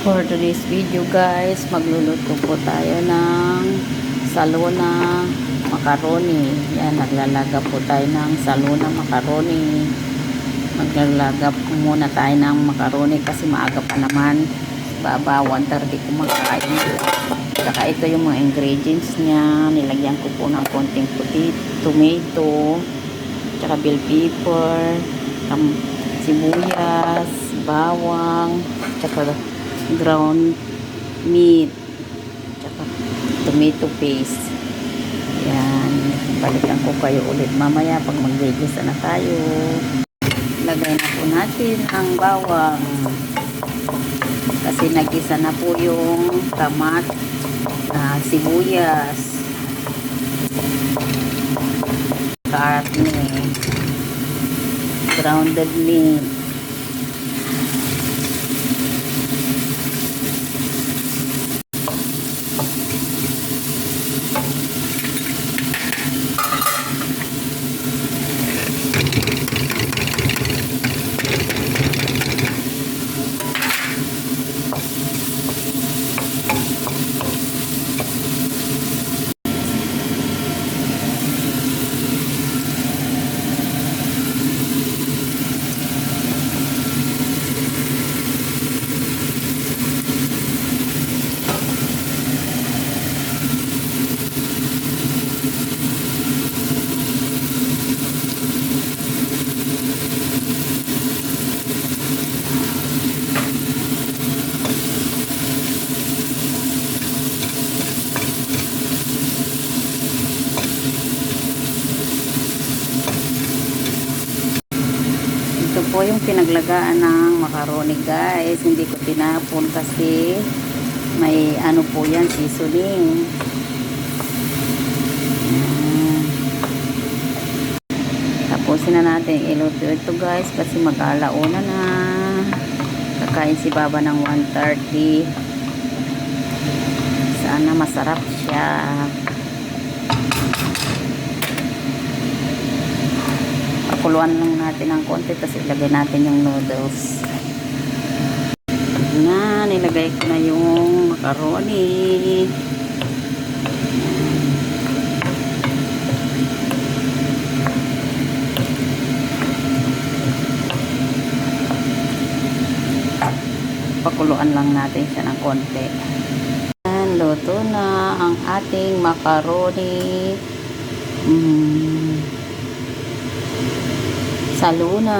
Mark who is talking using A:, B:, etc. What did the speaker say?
A: For today's video guys, magluluto po tayo ng salona macaroni. Yan, naglalaga po tayo ng salona macaroni. Maglalaga po muna tayo ng macaroni kasi maaga pa naman. Baba, 1:30 kumakain. Saka ito yung mga ingredients niya. Nilagyan ko po ng konting tomato, saka bell pepper, sibuyas, bawang, saka ground meat, tsaka tomato paste. Yan, balikan ko kayo ulit mamaya pag mag-gigisa na tayo. Lagay na po natin ang bawang kasi nagisa na po yung sibuyas, karne, grounded meat, po yung pinaglagaan ng macaroni guys. Hindi ko tinapon kasi may ano po yan, seasoning. Tapusin na natin iluto ito guys kasi mag-alauna na. Kakain si Baba ng 1:30. Sana masarap siya. Pakuluan lang natin ng konti tapos ilagay natin yung noodles. Na, nilagay ko na yung macaroni. Pakuluan lang natin siya ng konti. Yan, luto na ang ating macaroni. Saluna.